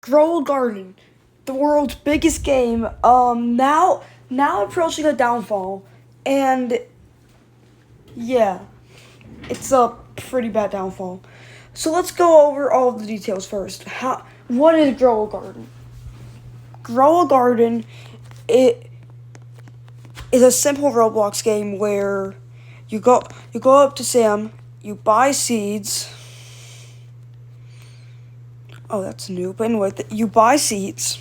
Grow a garden, the world's biggest game. Now approaching a downfall, and yeah, it's a pretty bad downfall. So let's go over all of the details first. What is Grow a Garden? Grow a Garden, it is a simple Roblox game where you go up to Sam, you buy seeds. Oh, that's new. But anyway, you buy seeds,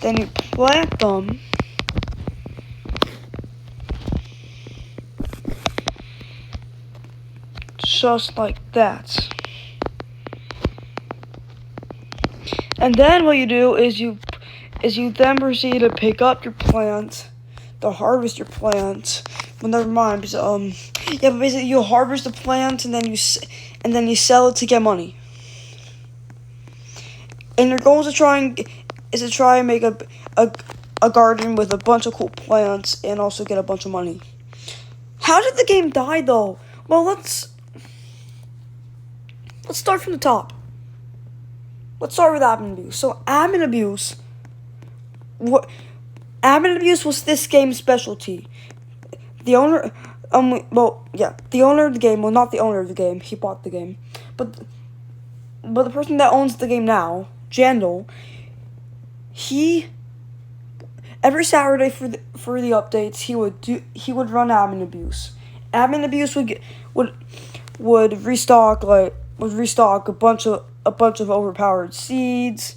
then you plant them, just like that. And then what you do is you then proceed to pick up your plant, to harvest your plant. Well, never mind. Because, but basically you harvest the plant and then you sell it to get money. And your goal is to try and make a garden with a bunch of cool plants and also get a bunch of money. How did the game die though? Well, let's start from the top. Let's start with admin abuse. So admin abuse was this game's specialty. The owner, the owner of the game, well, not the owner of the game, he bought the game, but the person that owns the game now, Jandal, every Saturday for the updates, he would run admin abuse. Admin abuse would restock a bunch of overpowered seeds.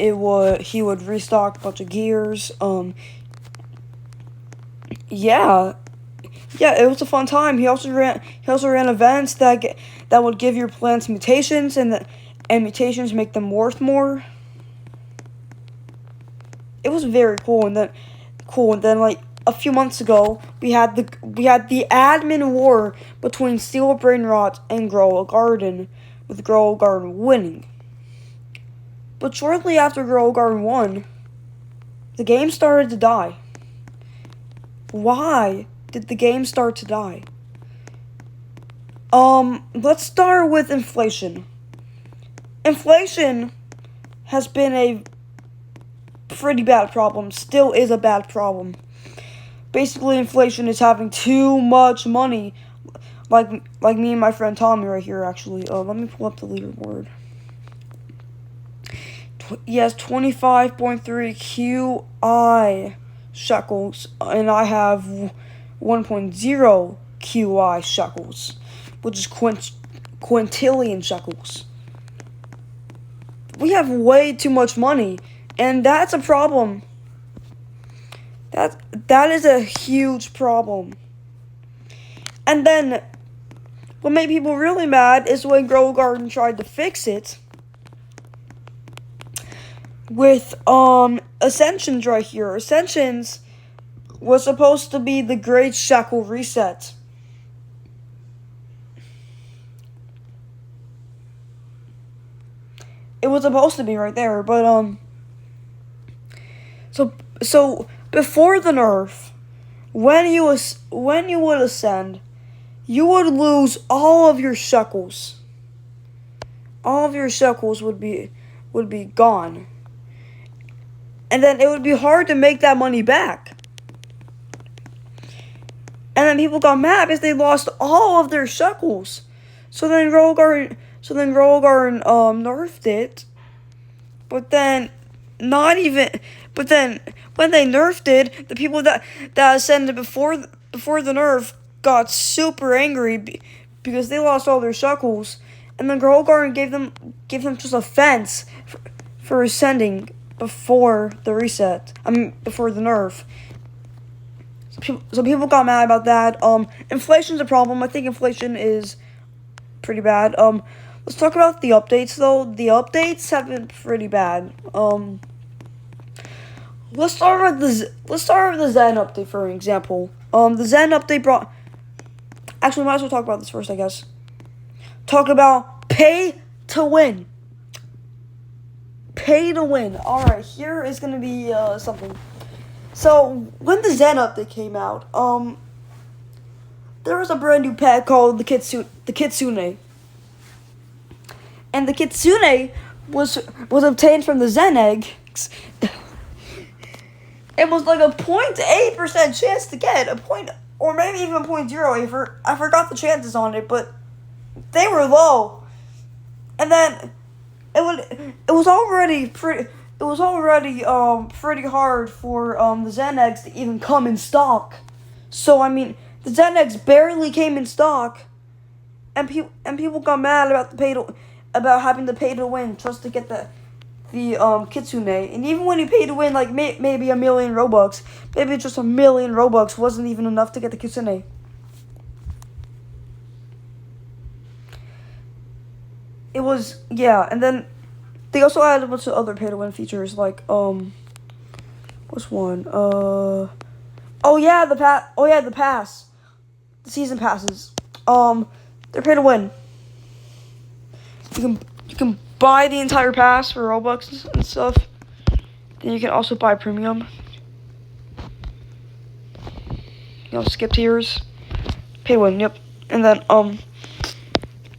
He would restock a bunch of gears. Yeah, it was a fun time. He also ran events that would give your plants mutations, and mutations make them worth more. It was very cool. And then like a few months ago, we had the admin war between Steel Brain Rot and Grow a Garden, with Grow a Garden winning. But shortly after Grow a Garden won, the game started to die. Why did the game start to die? Let's start with inflation. Inflation has been a pretty bad problem, still is a bad problem. Basically, inflation is having too much money, like me and my friend Tommy right here, actually. Let me pull up the leaderboard. He has 25.3 QI shekels, and I have 1.0 QI shekels, which is quintillion shekels. We have way too much money, and that's a problem. That is a huge problem. And then, what made people really mad is when Grow a Garden tried to fix it with Ascensions right here. Ascensions was supposed to be the Great Shekel Reset. It was supposed to be right there, but so before the nerf, when you would ascend, you would lose all of your shekels. All of your shekels would be gone. And then it would be hard to make that money back. And then people got mad because they lost all of their shekels. So then Grow a Garden nerfed it. But then when they nerfed it, the people that ascended before the nerf got super angry because they lost all their shekels. And then Grow a Garden gave them just a fence for ascending before the reset. Before the nerf. So people got mad about that. Inflation's a problem. I think inflation is pretty bad. Let's talk about the updates though. The updates have been pretty bad. Let's start with the Zen update for example. The Zen update brought. Actually, might as well talk about this first, I guess. Talk about pay to win. Pay to win. Alright, here is going to be something. So, when the Zen update came out, there was a brand new pet called the Kitsune. and the kitsune was obtained from the Zen eggs. It was like a 0.8% chance to get a point, or maybe even 0.0. I forgot the chances on it, but they were low. And then it was already pretty hard for the Zen eggs to even come in stock. So I mean, the Zen eggs barely came in stock, and people got mad about having to pay to win just to get the kitsune. And even when you pay to win like maybe a million Robux, maybe just a million Robux wasn't even enough to get the kitsune. It was, yeah, and then they also added a bunch of other pay to win features like what's one? The pass. The season passes. They're pay to win. You can buy the entire pass for Robux and stuff. Then you can also buy premium. Skip tiers. Pay to win, yep. And then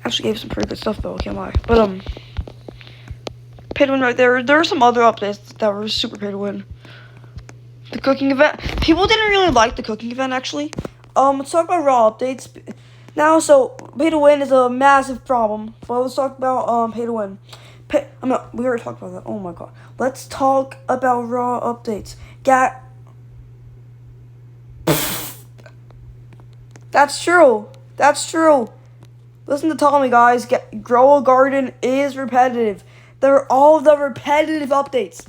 actually gave some pretty good stuff though, can't lie. But pay to win right there. There are some other updates that were super pay to win. The cooking event. People didn't really like the cooking event actually. Let's talk about raw updates now. So pay to win is a massive problem. But let's talk about pay to win. We already talked about that. Oh my god. Let's talk about raw updates. That's true. Listen to Tommy, guys. Grow a Garden is repetitive. They're all the repetitive updates.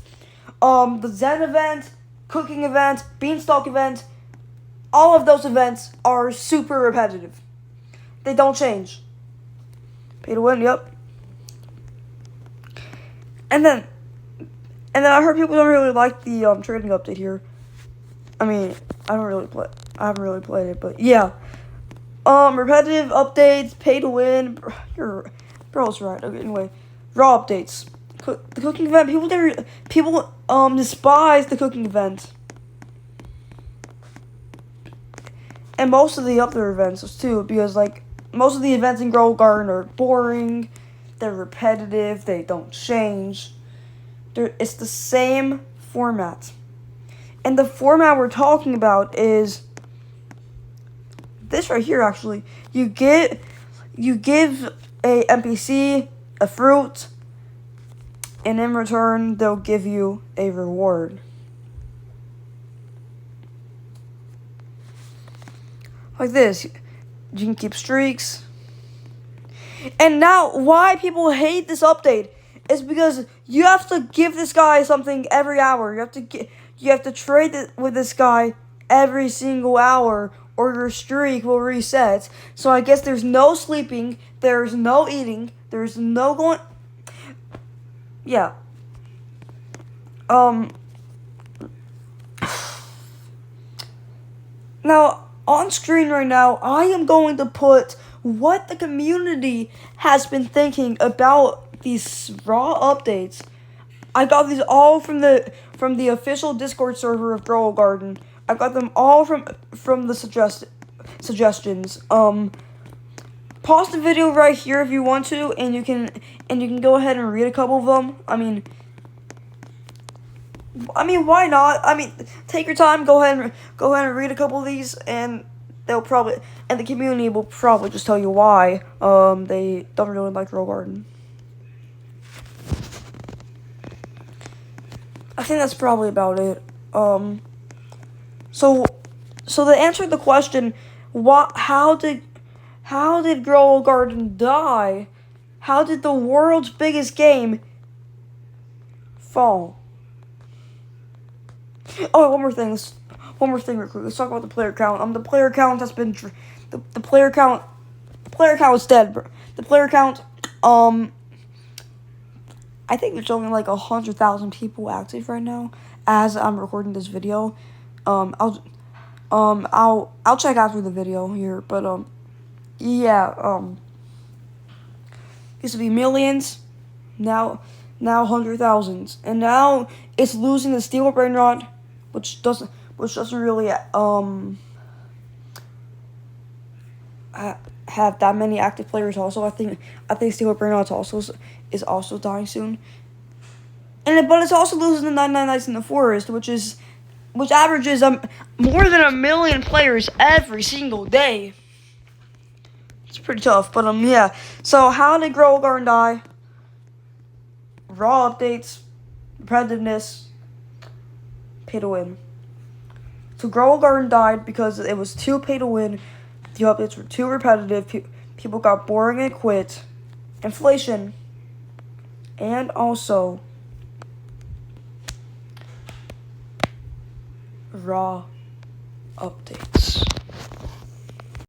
The Zen event, cooking event, beanstalk event, all of those events are super repetitive. They don't change. Pay to win, yep. And then I heard people don't really like the trading update here. I mean, I haven't really played it, but yeah. Repetitive updates, pay to win. Bro's right. Okay, anyway, raw updates. The cooking event. People despise the cooking event, and most of the other events too, because like most of the events in Grow Garden are boring. They're repetitive. They don't change. It's the same format, and the format we're talking about is this right here. Actually, you give a NPC a fruit, and in return they'll give you a reward. Like this. You can keep streaks. And now why people hate this update is because you have to give this guy something every hour. You have to trade with this guy every single hour, or your streak will reset. So I guess there's no sleeping, there's no eating, there's no going. Yeah. Now on screen right now, I am going to put what the community has been thinking about these raw updates. I got these all from the official Discord server of Grow a Garden. I got them all from the suggestions. Pause the video right here if you want to, and you can go ahead and read a couple of them. I mean, why not? I mean, take your time. Go ahead and read a couple of these, and the community will probably just tell you why they don't really like Grow Garden. I think that's probably about it. So to answer the question, how did Grow a Garden die? How did the world's biggest game fall? Oh, one more thing real quick. Let's talk about the player count. The player count has been the player count is dead, bro. The player count, I think there's only like 100,000 people active right now as I'm recording this video. I'll check after the video here, but yeah, used to be millions, now 100,000s, and now it's losing the steel brain rot, which doesn't really have that many active players. Also, I think Steel Burnouts is also dying soon. But it's also losing the 99 Nights in the Forest, which averages more than 1 million players every single day. It's pretty tough, but yeah. So how did Grow Garden die? Raw updates, repetitiveness, pay to win. So Grow Garden died because it was too pay to win. The updates were too repetitive. People got boring and quit. Inflation, and also raw updates.